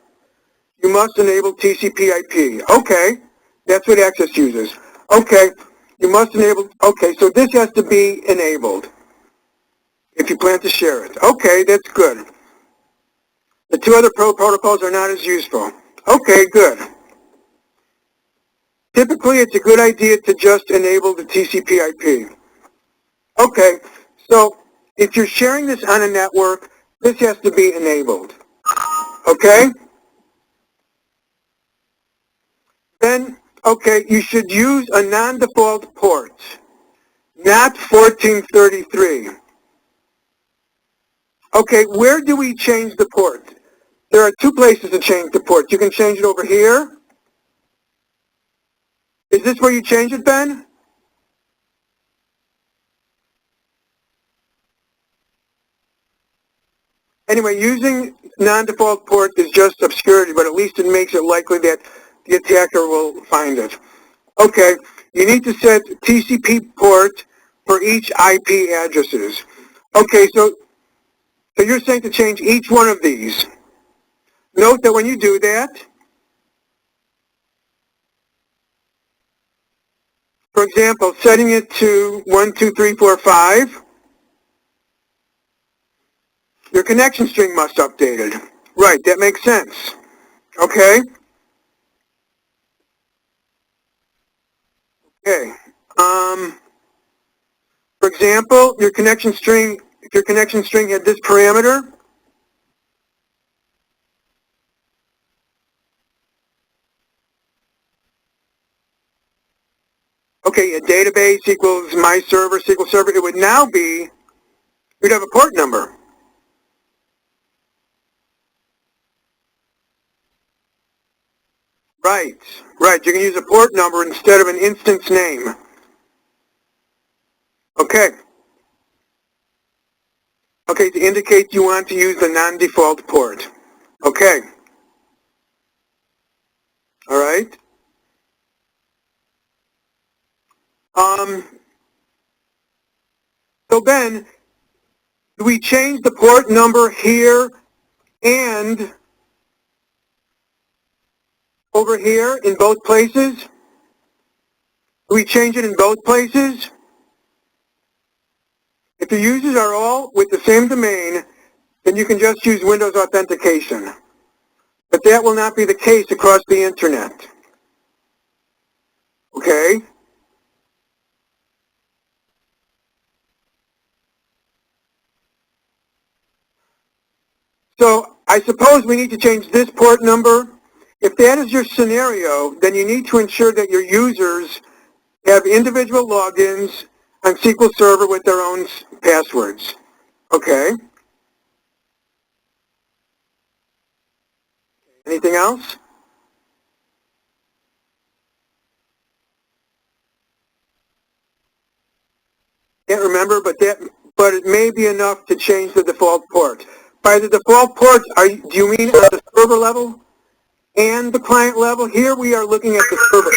you must enable TCP/IP. Okay, that's what Access uses. Okay, you must enable, okay, so this has to be enabled if you plan to share it. Okay, that's good. The two other protocols are not as useful. Okay, good. Typically, it's a good idea to just enable the TCP/IP. Okay, so if you're sharing this on a network, this has to be enabled. Okay? Then, okay, you should use a non-default port, not 1433. Okay, where do we change the port? There are two places to change the port. You can change it over here. Is this where you change it, Ben? Anyway, using non-default port is just obscurity, but at least it makes it likely that the attacker will find it. Okay, you need to set TCP port for each IP addresses. Okay, so you're saying to change each one of these. Note that when you do that, for example, setting it to 12345, your connection string must be updated. Right, that makes sense. Okay? Okay. For example, your connection string, if your connection string had this parameter, Okay, a database equals my server, SQL Server. It would now be, we'd have a port number. Right, right. You can use a port number instead of an instance name. Okay. Okay, to indicate you want to use the non-default port. Okay. All right. So Ben, do we change the port number here and over here in both places? Do we change it in both places? If the users are all with the same domain, then you can just use Windows authentication. But that will not be the case across the internet. Okay? So I suppose we need to change this port number. If that is your scenario, then you need to ensure that your users have individual logins on SQL Server with their own passwords. Okay? Anything else? Can't remember, but it may be enough to change the default port. By the default ports, do you mean at the server level and the client level? Here we are looking at the server.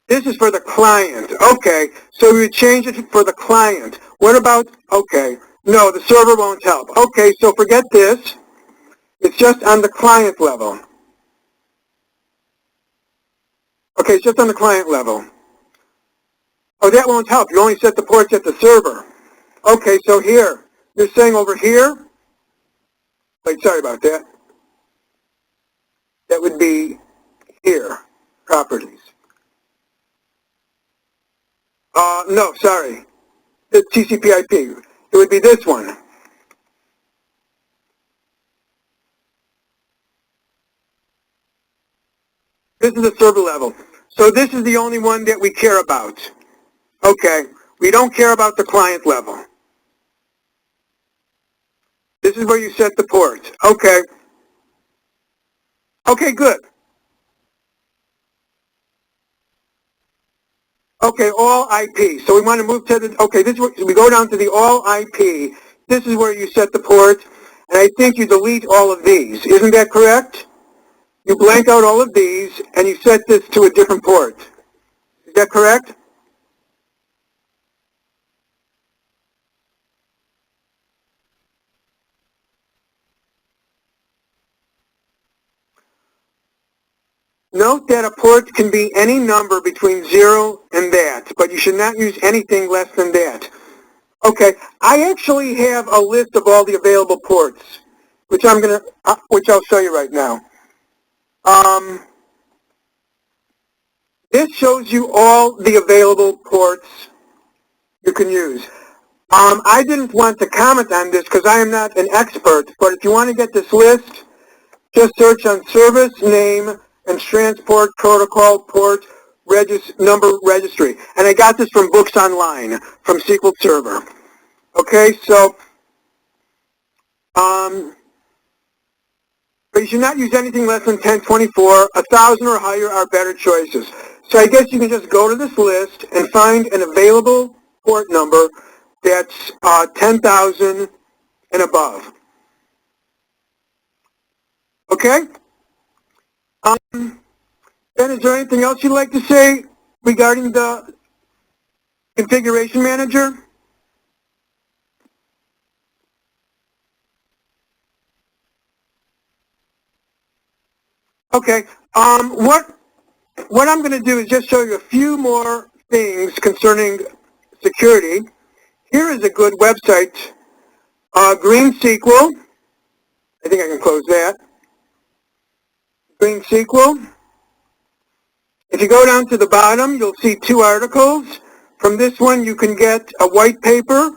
This is for the client. Okay, so we would change it for the client. What about, okay, no, the server won't help. Okay, so forget this. It's just on the client level. Okay, it's just on the client level. Oh, that won't help. You only set the ports at the server. Okay, so here, you're saying over here, wait, sorry about that. That would be here, properties. No, sorry. The TCP/IP. It would be this one. This is the server level. So this is the only one that we care about. Okay. We don't care about the client level. This is where you set the ports. Okay. Okay, good. Okay, all IP. So we want to move to the, okay, this is where, we go down to the all IP. This is where you set the port, and I think you delete all of these. Isn't that correct? You blank out all of these, and you set this to a different port. Is that correct? Note that a port can be any number between 0 and that, but you should not use anything less than that. Okay, I actually have a list of all the available ports, which I'll show you right now. This shows you all the available ports you can use. I didn't want to comment on this because I am not an expert, but if you want to get this list, just search on service name and transport protocol port number registry. And I got this from Books Online, from SQL Server. Okay, so, but you should not use anything less than 1024. 1,000 or higher are better choices. So I guess you can just go to this list and find an available port number that's 10,000 and above. Okay? Ben, is there anything else you'd like to say regarding the configuration manager? Okay. What I'm going to do is just show you a few more things concerning security. Here is a good website, Green SQL. I think I can close that. Green SQL. If you go down to the bottom, you'll see two articles. From this one, you can get a white paper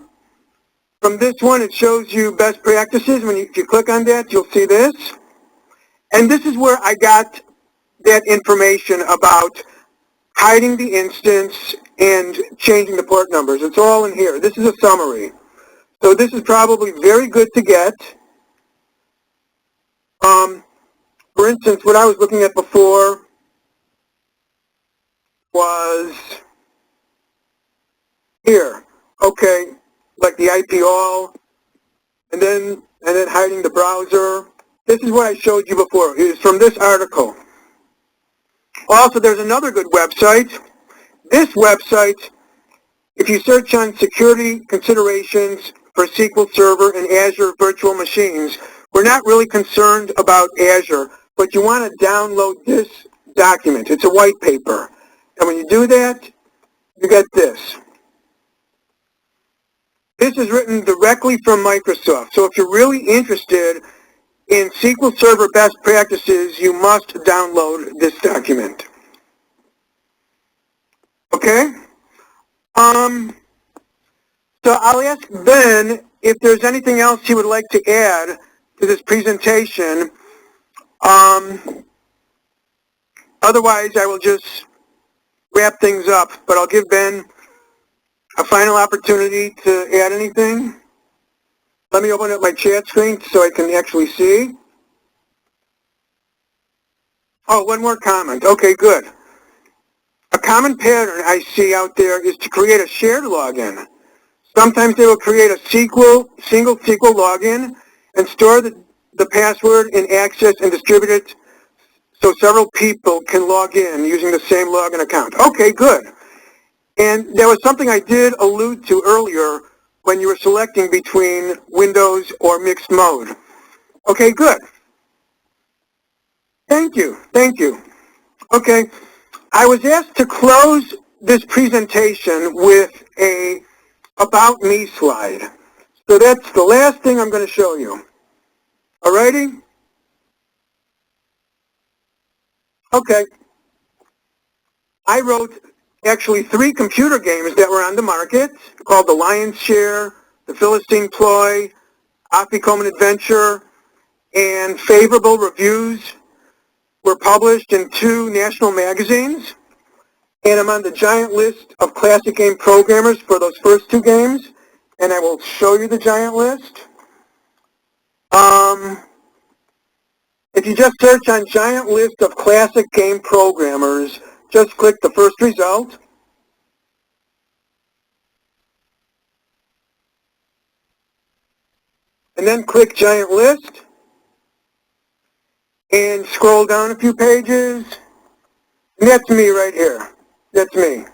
From this one, it shows you best practices. If you click on that, you'll see this. And this is where I got that information about hiding the instance and changing the port numbers. It's all in here. This is a summary. So this is probably very good to get. For instance, what I was looking at before was here. Okay, like the IP all, and then hiding the browser. This is what I showed you before. It is from this article. Also, there's another good website. This website, if you search on security considerations for SQL Server and Azure virtual machines, we're not really concerned about Azure, but you want to download this document. It's a white paper. And when you do that, you get this. This is written directly from Microsoft. So if you're really interested in SQL Server best practices, you must download this document. Okay? So I'll ask Ben if there's anything else he would like to add to this presentation. Otherwise, I will just wrap things up, but I'll give Ben a final opportunity to add anything. Let me open up my chat screen so I can actually see. Oh, one more comment. Okay, good. A common pattern I see out there is to create a shared login. Sometimes they will create a single SQL login and store the password in Access and distribute it so several people can log in using the same login account. Okay, good. And there was something I did allude to earlier when you were selecting between Windows or mixed mode. Okay, good. Thank you. Thank you. Okay. I was asked to close this presentation with a About Me slide. So that's the last thing I'm going to show you. Alrighty? Okay. I wrote actually 3 computer games that were on the market called The Lion's Share, The Philistine Ploy, Afikoman Adventure, and favorable reviews were published in 2 national magazines. And I'm on the giant list of classic game programmers for those first 2 games, and I will show you the giant list. If you just search on giant list of classic game programmers, just click the first result. And then click giant list, and scroll down a few pages, and that's me right here. That's me.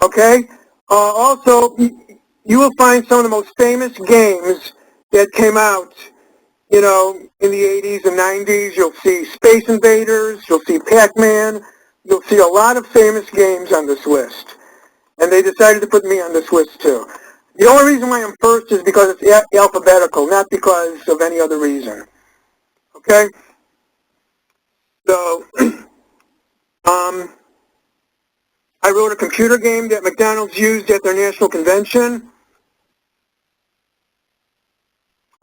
Okay? Also, you will find some of the most famous games that came out, you know, in the 80s and 90s. You'll see Space Invaders, you'll see Pac-Man, you'll see a lot of famous games on this list. And they decided to put me on this list too. The only reason why I'm first is because it's alphabetical, not because of any other reason. Okay? So, I wrote a computer game that McDonald's used at their national convention.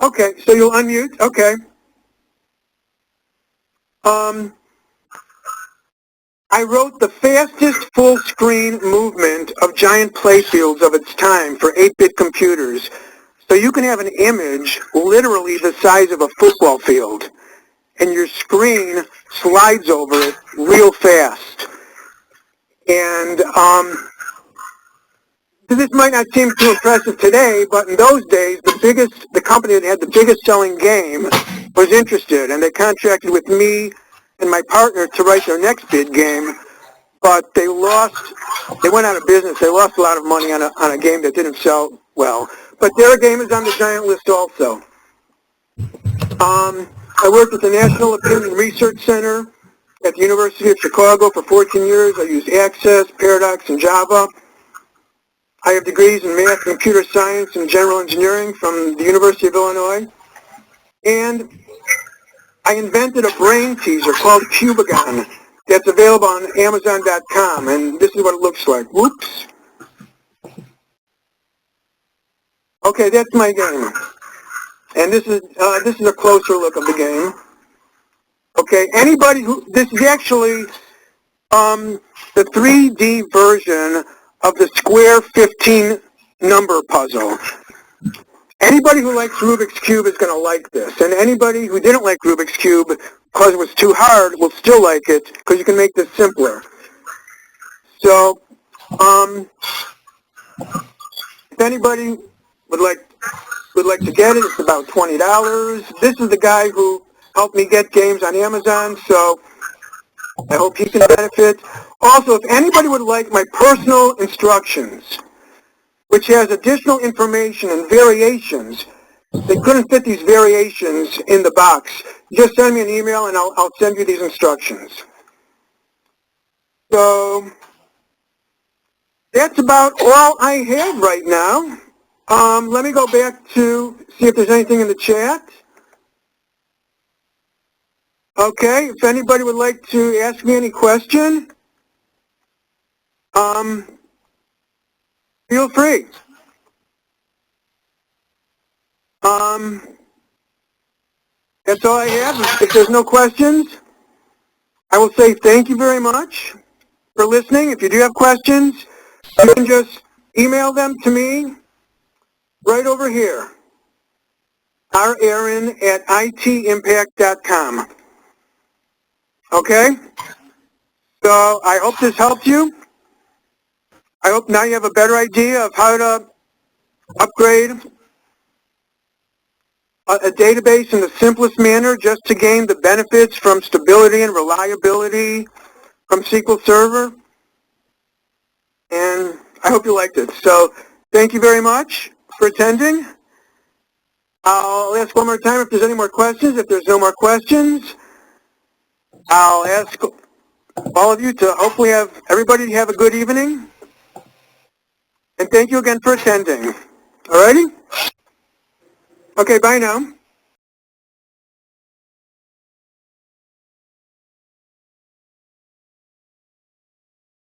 Okay, so you'll unmute. Okay. I wrote the fastest full-screen movement of giant playfields of its time for 8-bit computers. So you can have an image literally the size of a football field, and your screen slides over it real fast. And this might not seem too impressive today, but in those days, the company that had the biggest selling game was interested, and they contracted with me and my partner to write their next big game, but they went out of business. They lost a lot of money on a game that didn't sell well. But their game is on the giant list also. I worked at the National Opinion Research Center at the University of Chicago for 14 years. I used Access, Paradox, and Java. I have degrees in math, computer science, and general engineering from the University of Illinois. And I invented a brain teaser called Cubagon that's available on Amazon.com, and this is what it looks like. Whoops. Okay, that's my game. And this is a closer look of the game. Okay, anybody who, this is actually the 3D version of the square 15 number puzzle. Anybody who likes Rubik's Cube is going to like this, and anybody who didn't like Rubik's Cube because it was too hard will still like it because you can make this simpler. So, if anybody would like to get it, it's about $20. This is the guy who helped me get games on Amazon, so I hope he can benefit. Also, if anybody would like my personal instructions, which has additional information and variations, they couldn't fit these variations in the box. Just send me an email and I'll send you these instructions. So that's about all I have right now. Let me go back to see if there's anything in the chat. Okay, if anybody would like to ask me any question, feel free. That's all I have. If there's no questions, I will say thank you very much for listening. If you do have questions, you can just email them to me right over here, raaron@itimpact.com. Okay? So I hope this helped you. I hope now you have a better idea of how to upgrade a database in the simplest manner just to gain the benefits from stability and reliability from SQL Server. And I hope you liked it. So thank you very much for attending. I'll ask one more time if there's any more questions. If there's no more questions, I'll ask all of you to hopefully have everybody have a good evening. And thank you again for attending. All righty? Okay, bye now.